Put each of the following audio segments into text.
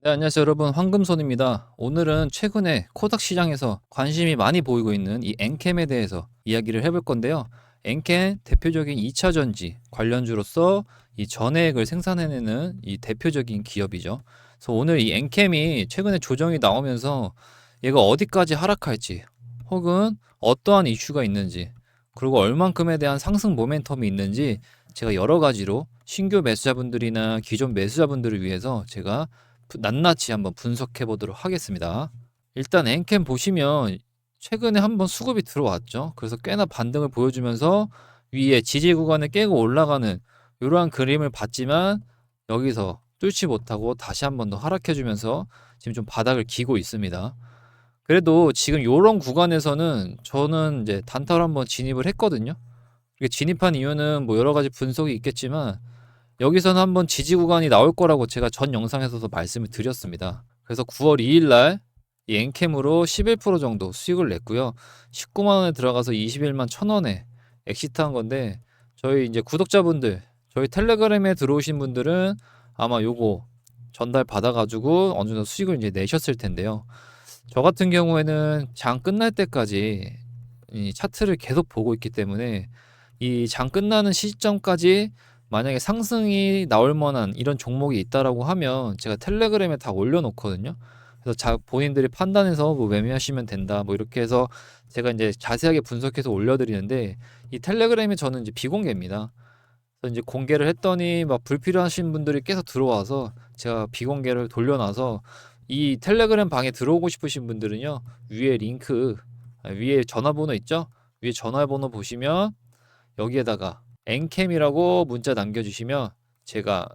네, 안녕하세요 여러분, 황금손입니다. 오늘은 최근에 코닥 시장에서 관심이 많이 보이고 있는 이 엔캠에 대해서 이야기를 해볼 건데요. 엔캠 대표적인 2차 전지 관련주로서 이 전해액을 생산해내는 이 대표적인 기업이죠. 그래서 오늘 이 엔캠이 최근에 조정이 나오면서 얘가 어디까지 하락할지, 혹은 어떠한 이슈가 있는지, 그리고 얼만큼에 대한 상승 모멘텀이 있는지 제가 여러 가지로 신규 매수자분들이나 기존 매수자분들을 위해서 제가 낱낱이 한번 분석해 보도록 하겠습니다. 일단 엔캠 보시면 최근에 한번 수급이 들어왔죠. 그래서 꽤나 반등을 보여주면서 위에 지지 구간을 깨고 올라가는 이러한 그림을 봤지만, 여기서 뚫지 못하고 다시 한번 더 하락해 주면서 지금 좀 바닥을 기고 있습니다. 그래도 지금 이런 구간에서는 저는 이제 단타로 한번 진입을 했거든요. 이게 진입한 이유는 뭐 여러 가지 분석이 있겠지만, 여기서는 한번 지지 구간이 나올 거라고 제가 전 영상에서도 말씀을 드렸습니다. 그래서 9월 2일 날 이 엔캠으로 11% 정도 수익을 냈고요. 19만 원에 들어가서 21만 1,000원에 엑시트한 건데, 저희 이제 구독자분들, 저희 텔레그램에 들어오신 분들은 아마 요거 전달 받아가지고 어느 정도 수익을 이제 내셨을 텐데요. 저 같은 경우에는 장 끝날 때까지 이 차트를 계속 보고 있기 때문에, 이 장 끝나는 시점까지 만약에 상승이 나올 만한 이런 종목이 있다라고 하면 제가 텔레그램에 다 올려놓거든요. 그래서 본인들이 판단해서 뭐 매매하시면 된다, 뭐 이렇게 해서 제가 이제 자세하게 분석해서 올려드리는데, 이 텔레그램이 저는 이제 비공개입니다. 그래서 이제 공개를 했더니 막 불필요하신 분들이 계속 들어와서 제가 비공개를 돌려놔서, 이 텔레그램 방에 들어오고 싶으신 분들은요, 위에 링크, 위에 전화번호 있죠? 위에 전화번호 보시면 여기에다가 엔캠이라고 문자 남겨주시면 제가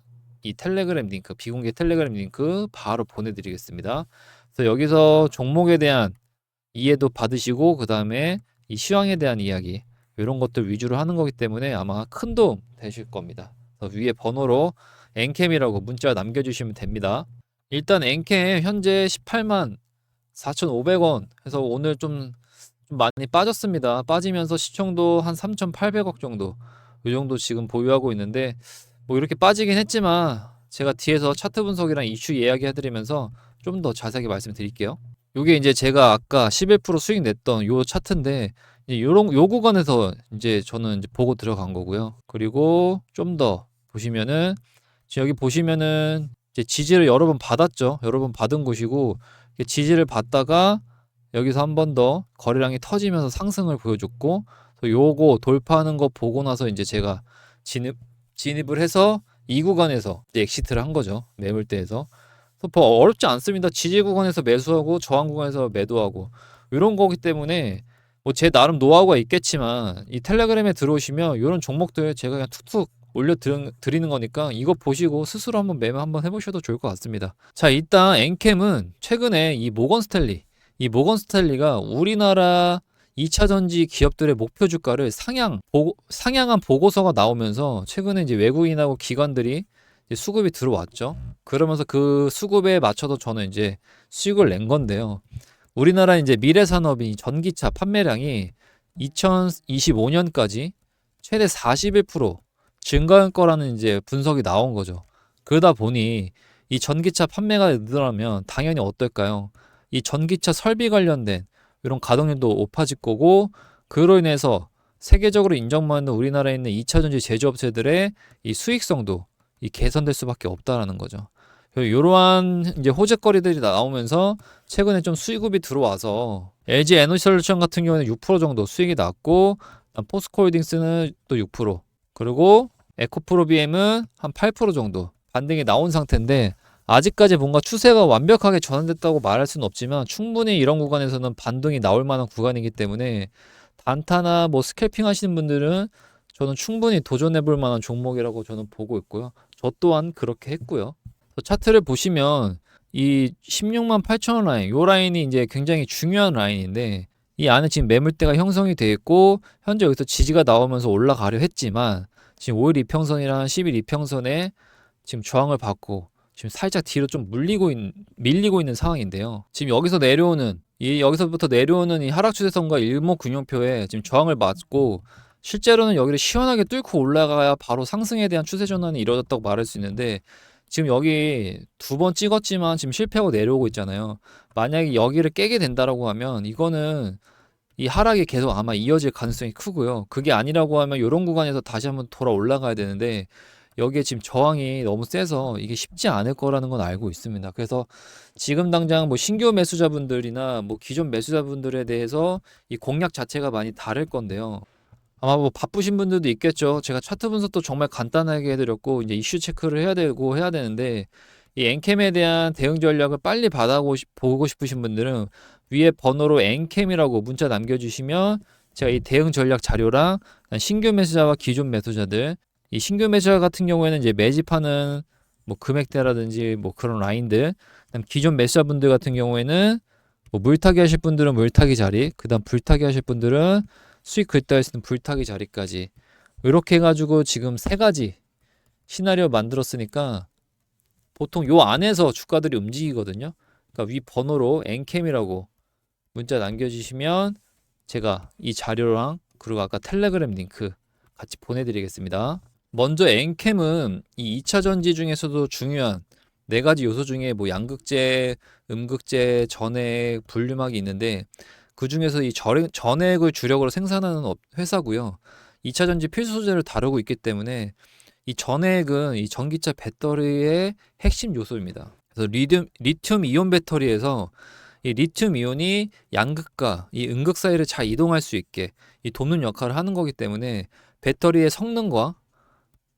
이 텔레그램 링크, 비공개 텔레그램 링크 바로 보내드리겠습니다. 그래서 여기서 종목에 대한 이해도 받으시고, 그 다음에 이 시황에 대한 이야기, 이런 것들 위주로 하는 거기 때문에 아마 큰 도움 되실 겁니다. 그래서 위에 번호로 엔캠이라고 문자 남겨주시면 됩니다. 일단 엔캠 현재 18만 4,500원 해서 오늘 좀 많이 빠졌습니다. 빠지면서 시총도 한 3,800억 정도, 이 정도 지금 보유하고 있는데, 뭐 이렇게 빠지긴 했지만 제가 뒤에서 차트 분석이랑 이슈 이야기 해드리면서 좀 더 자세하게 말씀드릴게요. 요게 이제 제가 아까 11% 수익 냈던 요 차트인데, 이제 요 구간에서 이제 저는 이제 보고 들어간 거고요. 그리고 좀 더 보시면은, 지금 여기 보시면은 이제 지지를 여러 번 받았죠. 여러 번 받은 곳이고, 지지를 받다가 여기서 한 번 더 거래량이 터지면서 상승을 보여줬고, 요거 돌파하는 거 보고 나서 이제 제가 진입을 해서 이 구간에서 이제 엑시트를 한 거죠. 매물대에서. 어렵지 않습니다. 지지 구간에서 매수하고 저항 구간에서 매도하고 이런 거기 때문에, 뭐 제 나름 노하우가 있겠지만 이 텔레그램에 들어오시면 이런 종목들 제가 그냥 툭툭 올려 드리는 거니까, 이거 보시고 스스로 한번 매매 한번 해보셔도 좋을 것 같습니다. 자, 일단 엔캠은 최근에 이 모건 스탠리가 우리나라 2차 전지 기업들의 목표 주가를 상향한 보고서가 나오면서, 최근에 이제 외국인하고 기관들이 이제 수급이 들어왔죠. 그러면서 그 수급에 맞춰서 저는 이제 수익을 낸 건데요. 우리나라 이제 미래 산업이 전기차 판매량이 2025년까지 최대 41% 증가할 거라는 이제 분석이 나온 거죠. 그러다 보니 이 전기차 판매가 늘어나면 당연히 어떨까요? 이 전기차 설비 관련된 이런 가동률도 높아질 거고, 그로 인해서 세계적으로 인정받는 우리나라에 있는 2차 전지 제조업체들의 이 수익성도 이 개선될 수밖에 없다라는 거죠. 이러한 이제 호재거리들이 나오면서 최근에 좀 수익이 들어와서, LG 에너지솔루션 같은 경우는 6% 정도 수익이 났고, 포스코홀딩스는 또 6%, 그리고 에코프로비엠은 한 8% 정도 반등이 나온 상태인데, 아직까지 뭔가 추세가 완벽하게 전환됐다고 말할 수는 없지만 충분히 이런 구간에서는 반등이 나올 만한 구간이기 때문에, 단타나 뭐 스캘핑 하시는 분들은 저는 충분히 도전해 볼 만한 종목이라고 저는 보고 있고요. 저 또한 그렇게 했고요. 차트를 보시면 이 16만 8천 원 라인, 요 라인이 이제 굉장히 중요한 라인인데, 이 안에 지금 매물대가 형성이 되어 있고, 현재 여기서 지지가 나오면서 올라가려 했지만 지금 5일 이평선이랑 10일 이평선에 지금 저항을 받고 지금 살짝 뒤로 좀 밀리고 있는 상황인데요. 지금 여기서부터 내려오는 이 하락 추세선과 일목균형표에 지금 저항을 맞고, 실제로는 여기를 시원하게 뚫고 올라가야 바로 상승에 대한 추세 전환이 이루어졌다고 말할 수 있는데, 지금 여기 두 번 찍었지만 지금 실패하고 내려오고 있잖아요. 만약에 여기를 깨게 된다라고 하면 이거는 이 하락이 계속 아마 이어질 가능성이 크고요. 그게 아니라고 하면 이런 구간에서 다시 한번 돌아 올라가야 되는데 여기에 지금 저항이 너무 세서 이게 쉽지 않을 거라는 건 알고 있습니다. 그래서 지금 당장 뭐 신규 매수자분들이나 뭐 기존 매수자분들에 대해서 이 공략 자체가 많이 다를 건데요. 아마 뭐 바쁘신 분들도 있겠죠. 제가 차트 분석도 정말 간단하게 해드렸고 이제 이슈 체크를 해야 되고 해야 되는데 이 엔캠에 대한 대응 전략을 빨리 보고 싶으신 분들은 위에 번호로 엔캠이라고 문자 남겨주시면 제가 이 대응 전략 자료랑 신규 매수자와 기존 매수자들, 이 신규 매수자 같은 경우에는 이제 매집하는 뭐 금액대라든지 뭐 그런 라인들, 그다음 기존 매수자분들 같은 경우에는 뭐 물타기 하실 분들은 물타기 자리, 그다음 불타기 하실 분들은 수익 글다에 쓰는 불타기 자리까지 이렇게 해가지고 지금 세 가지 시나리오 만들었으니까 보통 요 안에서 주가들이 움직이거든요. 그러니까 위 번호로 엔캠이라고 문자 남겨주시면 제가 이 자료랑 그리고 아까 텔레그램 링크 같이 보내드리겠습니다. 먼저 엔캠은 이 2차 전지 중에서도 중요한 네 가지 요소 중에 뭐 양극재, 음극재, 전해액, 분류막이 있는데 그 중에서 이 전해액을 주력으로 생산하는 회사고요. 2차 전지 필수 소재를 다루고 있기 때문에 이 전해액은 이 전기차 배터리의 핵심 요소입니다. 그래서 리튬 이온 배터리에서 이 리튬 이온이 양극과 이 음극 사이를 잘 이동할 수 있게 이 돕는 역할을 하는 거기 때문에 배터리의 성능과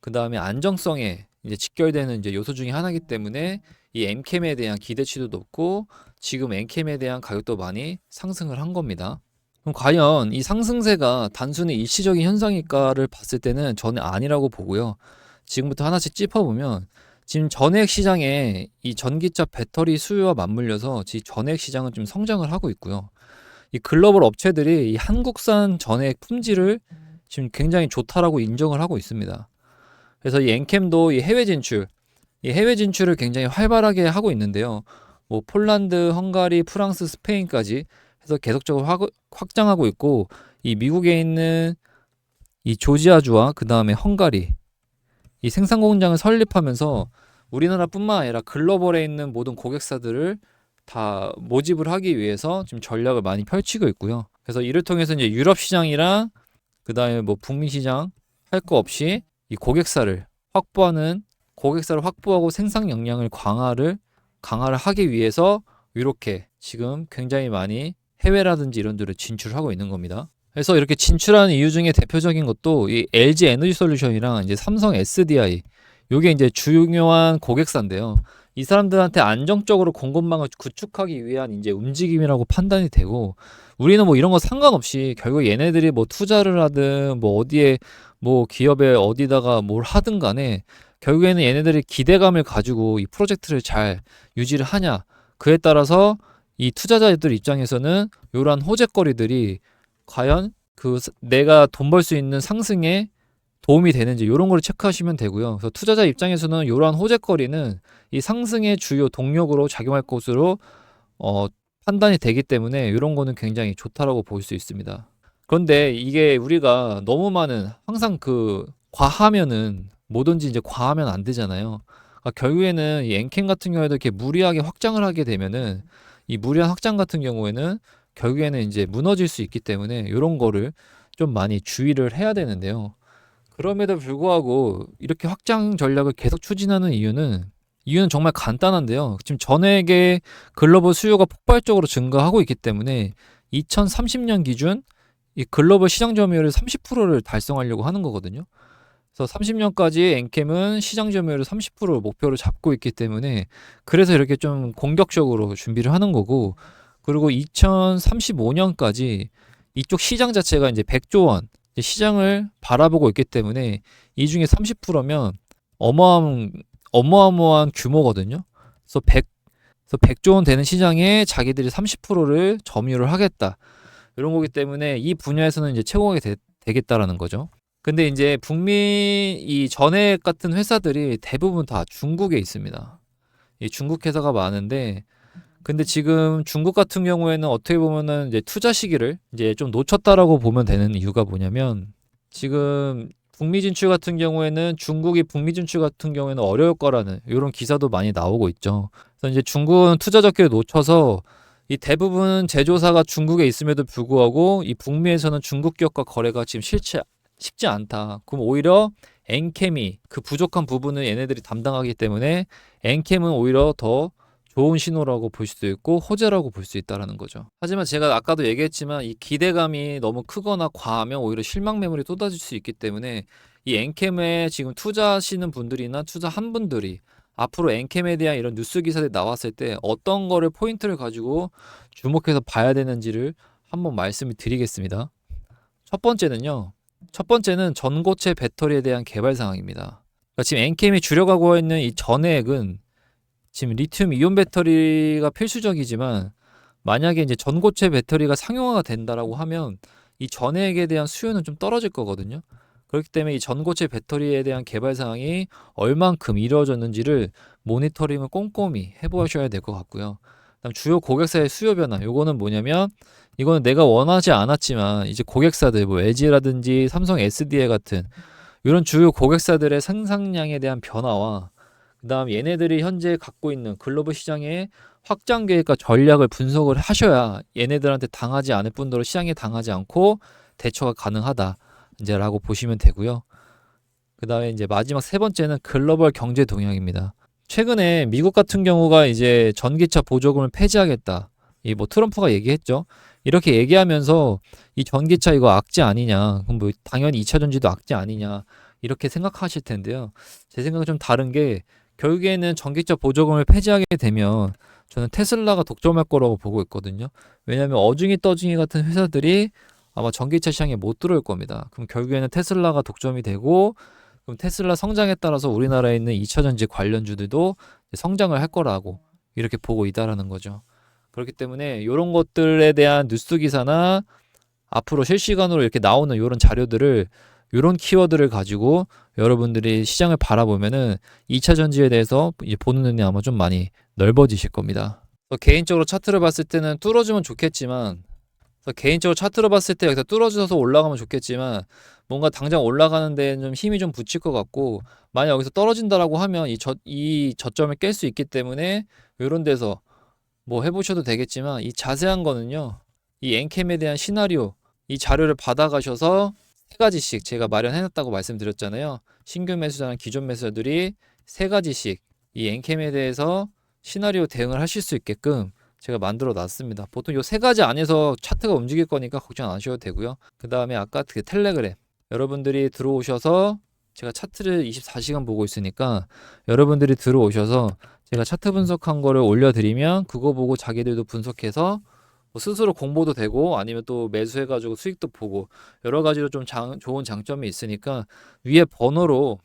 그 다음에 안정성에 이제 직결되는 이제 요소 중에 하나이기 때문에 이 엔캠에 대한 기대치도 높고 지금 엔캠에 대한 가격도 많이 상승을 한 겁니다. 그럼 과연 이 상승세가 단순히 일시적인 현상일까를 봤을 때는 저는 아니라고 보고요. 지금부터 하나씩 짚어보면 지금 전해액 시장에 이 전기차 배터리 수요와 맞물려서 전해액 시장은 좀 성장을 하고 있고요. 이 글로벌 업체들이 이 한국산 전해액 품질을 지금 굉장히 좋다라고 인정을 하고 있습니다. 그래서 이 엔캠도 이 해외 진출을 굉장히 활발하게 하고 있는데요. 뭐 폴란드, 헝가리, 프랑스, 스페인까지 해서 계속적으로 확장하고 있고 이 미국에 있는 이 조지아주와 그 다음에 헝가리 이 생산 공장을 설립하면서 우리나라뿐만 아니라 글로벌에 있는 모든 고객사들을 다 모집을 하기 위해서 지금 전략을 많이 펼치고 있고요. 그래서 이를 통해서 이제 유럽 시장이랑 그 다음에 뭐 북미 시장 할 거 없이 이 고객사를 확보하고 생산 역량을 강화를 하기 위해서 이렇게 지금 굉장히 많이 해외라든지 이런 데를 진출하고 있는 겁니다. 그래서 이렇게 진출하는 이유 중에 대표적인 것도 이 LG 에너지 솔루션이랑 이제 삼성 SDI 요게 이제 중요한 고객사인데요. 이 사람들한테 안정적으로 공급망을 구축하기 위한 이제 움직임이라고 판단이 되고 우리는 뭐 이런 거 상관없이 결국 얘네들이 뭐 투자를 하든 뭐 어디에 뭐 기업에 어디다가 뭘 하든 간에 결국에는 얘네들이 기대감을 가지고 이 프로젝트를 잘 유지를 하냐 그에 따라서 이 투자자들 입장에서는 이러한 호재거리들이 과연 그 내가 돈 벌 수 있는 상승에 도움이 되는지 이런 걸 체크하시면 되고요. 그래서 투자자 입장에서는 이러한 호재거리는 이 상승의 주요 동력으로 작용할 것으로 판단이 되기 때문에 이런 거는 굉장히 좋다라고 볼 수 있습니다. 그런데 이게 우리가 너무 많은 항상 그 과하면은 뭐든지 이제 과하면 안 되잖아요. 그러니까 결국에는 이 엔캠 같은 경우에도 이렇게 무리하게 확장을 하게 되면은 이 무리한 확장 같은 경우에는 결국에는 이제 무너질 수 있기 때문에 이런 거를 좀 많이 주의를 해야 되는데요. 그럼에도 불구하고 이렇게 확장 전략을 계속 추진하는 이유는 정말 간단한데요. 지금 전액의 글로벌 수요가 폭발적으로 증가하고 있기 때문에 2030년 기준 이 글로벌 시장 점유율의 30%를 달성하려고 하는 거거든요. 그래서 30년까지 엔캠은 시장 점유율을 30% 목표로 잡고 있기 때문에 그래서 이렇게 좀 공격적으로 준비를 하는 거고 그리고 2035년까지 이쪽 시장 자체가 이제 100조 원 시장을 바라보고 있기 때문에 이 중에 30%면 어마어마한 규모거든요. 그래서 100조 원 되는 시장에 자기들이 30%를 점유를 하겠다. 이런 거기 때문에 이 분야에서는 이제 최고가 되겠다라는 거죠. 근데 이제 북미 이 전액 같은 회사들이 대부분 다 중국에 있습니다. 이 중국 회사가 많은데 근데 지금 중국 같은 경우에는 어떻게 보면은 이제 투자 시기를 이제 좀 놓쳤다라고 보면 되는 이유가 뭐냐면 지금 북미 진출 같은 경우에는 중국이 북미 진출 같은 경우에는 어려울 거라는 이런 기사도 많이 나오고 있죠. 그래서 이제 중국은 투자 적기를 놓쳐서 이 대부분 제조사가 중국에 있음에도 불구하고 이 북미에서는 중국 기업과 거래가 지금 쉽지 않다. 그럼 오히려 엔캠이 그 부족한 부분을 얘네들이 담당하기 때문에 엔캠은 오히려 더 좋은 신호라고 볼 수도 있고 호재라고 볼 수 있다라는 거죠. 하지만 제가 아까도 얘기했지만 이 기대감이 너무 크거나 과하면 오히려 실망 매물이 쏟아질 수 있기 때문에 이 엔캠에 지금 투자하시는 분들이나 투자한 분들이 앞으로 엔캠에 대한 이런 뉴스 기사들이 나왔을 때 어떤 거를 포인트를 가지고 주목해서 봐야 되는지를 한번 말씀을 드리겠습니다. 첫 번째는 전고체 배터리에 대한 개발 상황입니다. 그러니까 지금 엔캠이 주력하고 있는 이 전해액은 지금 리튬 이온 배터리가 필수적이지만 만약에 이제 전고체 배터리가 상용화가 된다라고 하면 이 전해액에 대한 수요는 좀 떨어질 거거든요. 그렇기 때문에 이 전고체 배터리에 대한 개발 사항이 얼만큼 이루어졌는지를 모니터링을 꼼꼼히 해보셔야 될 것 같고요. 그다음 주요 고객사의 수요 변화. 요거는 뭐냐면 이거는 내가 원하지 않았지만 이제 고객사들 뭐 LG라든지 삼성 SDI 같은 이런 주요 고객사들의 생산량에 대한 변화와 그다음 얘네들이 현재 갖고 있는 글로벌 시장의 확장 계획과 전략을 분석을 하셔야 얘네들한테 당하지 않을 뿐더러 시장에 당하지 않고 대처가 가능하다 이제라고 보시면 되고요. 그다음에 이제 마지막 세 번째는 글로벌 경제 동향입니다. 최근에 미국 같은 경우가 이제 전기차 보조금을 폐지하겠다. 이 뭐 트럼프가 얘기했죠. 이렇게 얘기하면서 이 전기차 이거 악재 아니냐. 그럼 뭐 당연히 2차 전지도 악재 아니냐. 이렇게 생각하실 텐데요. 제 생각은 좀 다른 게 결국에는 전기차 보조금을 폐지하게 되면 저는 테슬라가 독점할 거라고 보고 있거든요. 왜냐하면 어중이 떠중이 같은 회사들이 아마 전기차 시장에 못 들어올 겁니다. 그럼 결국에는 테슬라가 독점이 되고 그럼 테슬라 성장에 따라서 우리나라에 있는 2차 전지 관련주들도 성장을 할 거라고 이렇게 보고 있다라는 거죠. 그렇기 때문에 이런 것들에 대한 뉴스 기사나 앞으로 실시간으로 이렇게 나오는 이런 자료들을 이런 키워드를 가지고 여러분들이 시장을 바라보면은 2차 전지에 대해서 이제 보는 눈이 아마 좀 많이 넓어지실 겁니다. 개인적으로 차트를 봤을 때는 뚫어주면 좋겠지만 개인적으로 차트로 봤을 때 여기서 뚫어져서 올라가면 좋겠지만 뭔가 당장 올라가는 데는 좀 힘이 좀 붙일 것 같고 만약 여기서 떨어진다라고 하면 이 저점을 깰 수 있기 때문에 이런 데서 뭐 해보셔도 되겠지만 이 자세한 거는요. 이 엔캠에 대한 시나리오 이 자료를 받아가셔서 세 가지씩 제가 마련해놨다고 말씀드렸잖아요. 신규 매수자랑 기존 매수자들이 세 가지씩 이 엔캠에 대해서 시나리오 대응을 하실 수 있게끔 제가 만들어 놨습니다. 보통 요 세 가지 안에서 차트가 움직일 거니까 걱정 안 하셔도 되고요. 그 다음에 아까 그 텔레그램 여러분들이 들어오셔서 제가 차트를 24시간 보고 있으니까 여러분들이 들어오셔서 제가 차트 분석한 거를 올려드리면 그거 보고 자기들도 분석해서 뭐 스스로 공부도 되고 아니면 또 매수해가지고 수익도 보고 여러 가지로 좀 좋은 장점이 있으니까 위에 번호로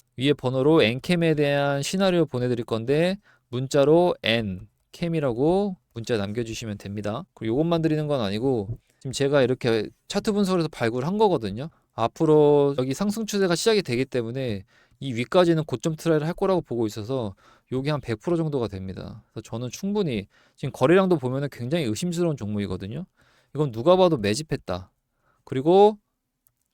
엔캠에 대한 시나리오 보내드릴 건데 문자로 N캠이라고 문자 남겨주시면 됩니다. 그리고 이것만 드리는 건 아니고 지금 제가 이렇게 차트 분석을 해서 발굴한 거거든요. 앞으로 여기 상승 추세가 시작이 되기 때문에 이 위까지는 고점 트라이를 할 거라고 보고 있어서 요게 한 100% 정도가 됩니다. 그래서 저는 충분히 지금 거래량도 보면은 굉장히 의심스러운 종목이거든요. 이건 누가 봐도 매집했다. 그리고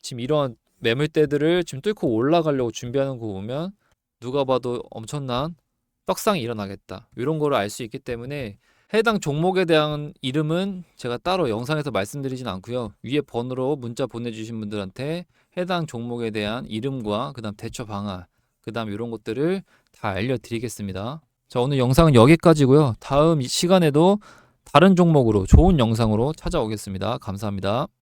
지금 이런 매물대들을 지금 뚫고 올라가려고 준비하는 거 보면 누가 봐도 엄청난 떡상이 일어나겠다. 이런 거를 알 수 있기 때문에 해당 종목에 대한 이름은 제가 따로 영상에서 말씀드리진 않고요. 위에 번호로 문자 보내주신 분들한테 해당 종목에 대한 이름과 그 다음 대처 방안 그 다음 이런 것들을 다 알려드리겠습니다. 자, 오늘 영상은 여기까지고요. 다음 시간에도 다른 종목으로 좋은 영상으로 찾아오겠습니다. 감사합니다.